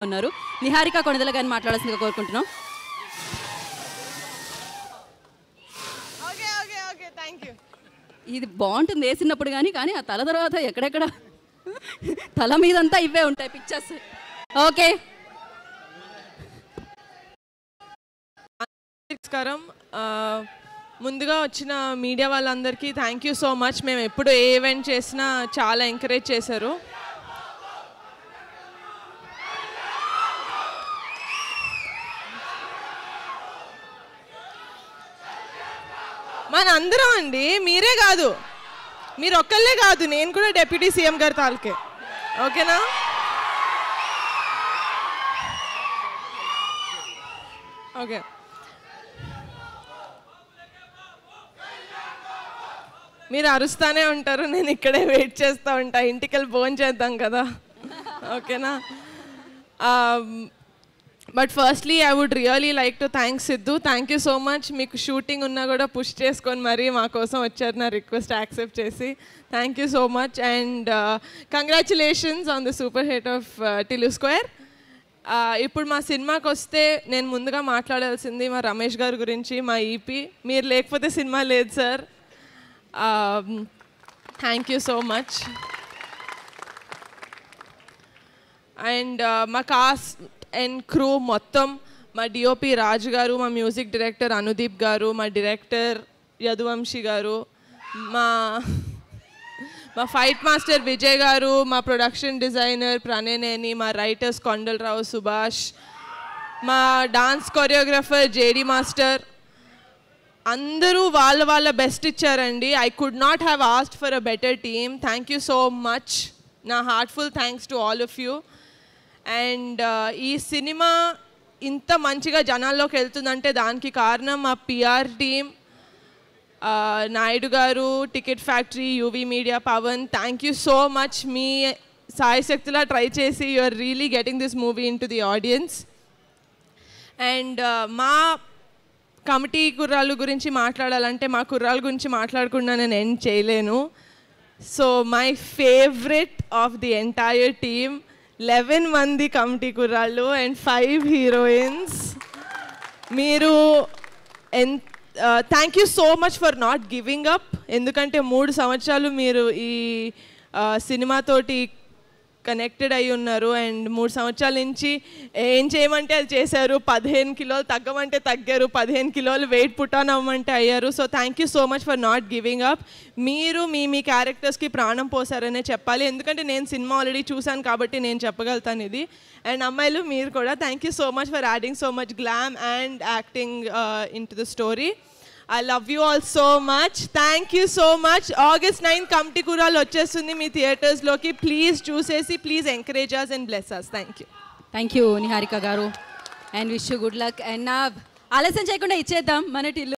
ఉన్నారు. నిహారిక కొణిదెల గారిని మాట్లాడాల్సిందిగా కోరుకుంటున్నాం. ఇది బాగుంటుంది వేసినప్పుడు కానీ ఆ తల తర్వాత ఎక్కడెక్కడ తల మీదంతా ఇవే ఉంటాయి పిక్చర్స్. ఓకే, నమస్కారం. ముందుగా వచ్చిన మీడియా వాళ్ళందరికీ థ్యాంక్ యూ సో మచ్. మేము ఎప్పుడు ఏ ఈవెంట్ చేసినా చాలా ఎంకరేజ్ చేశారు. మన అందరం అండి, మీరే కాదు, మీరు ఒక్కళ్ళే కాదు, నేను కూడా డిప్యూటీ సీఎం గారి తాలూకే. ఓకేనా? ఓకే, మీరు అరుస్తానే ఉంటారు, నేను ఇక్కడే వెయిట్ చేస్తూ ఉంటా. ఇంటికి వెళ్ళి భోజనం చేద్దాం కదా. ఓకేనా? But firstly I would really like to thank Siddhu. Thank you so much. మీకు షూటింగ్ ఉన్నా కూడా పుష్ చేసుకొని మరీ మా కోసం వచ్చారు, నా రిక్వెస్ట్ యాక్సెప్ట్ చేసి. Thank you so much and congratulations on the super hit of Tillu square. ఇప్పుడు మా సినిమాకి వస్తే నేను ముందుగా మాట్లాడాల్సింది మా రమేష్ గారి గురించి, మా ఈపీ. మీరు లేకపోతే సినిమా లేదు sir. Thank you so much. And మా కాస్ట్ అండ్ క్రూ మొత్తం, మా డిఓపి రాజు గారు, మా మ్యూజిక్ డైరెక్టర్ అనుదీప్ గారు, మా డైరెక్టర్ యదువంశీ గారు, మా ఫైట్ మాస్టర్ విజయ్ గారు, మా ప్రొడక్షన్ డిజైనర్ ప్రణయనేని, మా రైటర్స్ కొండలరావు సుభాష్, మా డాన్స్ కొరియోగ్రాఫర్ జేడి మాస్టర్, అందరూ వాళ్ళ బెస్ట్ ఇచ్చారండి. I could not have asked for a better team. Thank you so much. నా heartful thanks to all of you. And ఈ సినిమా ఇంత మంచిగా జనాల్లోకి వెళ్తుందంటే దానికి కారణం మా PR team, Naidu garu, ticket factory, UV media, Pawan. Thank you so much. మీ సాయశక్తిలా ట్రై చేసి you are really getting this movie into the audience. And మా కమిటీ కుర్రాళ్ళ గురించి మాట్లాడాలంటే మా కుర్రాళ్ళ గురించి మాట్లాడకుండా నేను ఎండ్ చేయలేను. So my favourite of the entire team, 11 మంది కమిటీ కుర్రాళ్ళు అండ్ 5 హీరోయిన్స్. మీరు thank you so much for not giving up. ఎందుకంటే 3 సంవత్సరాలు మీరు ఈ సినిమాతోటి కనెక్టెడ్ అయి ఉన్నారు అండ్ 3 సంవత్సరాల నుంచి ఏం చేయమంటే అది చేశారు. 15 కిలోలు తగ్గమంటే తగ్గారు, 15 కిలోలు వెయిట్ పుట్ ఆన్ అవ్వమంటే అయ్యారు. So thank you so much for not giving up. మీరు మీ క్యారెక్టర్స్కి ప్రాణం పోసారనే చెప్పాలి, ఎందుకంటే నేను సినిమా ఆల్రెడీ చూశాను కాబట్టి నేను చెప్పగలుగుతాను ఇది. అండ్ అమ్మాయిలు మీరు కూడా thank you so much for adding so much glam and acting in to the story. I love you all so much. Thank you so much. August 9 Kamti Kural వచ్చేస్తుంది మీ థియేటర్స్ లోకి. ప్లీజ్ చూసేసి please encourage us and bless us. Thank you Niharika garu and wish you good luck. And ఆలస్యం చేయకుండా ఇచ్చేద్దాం మన టిల్లు.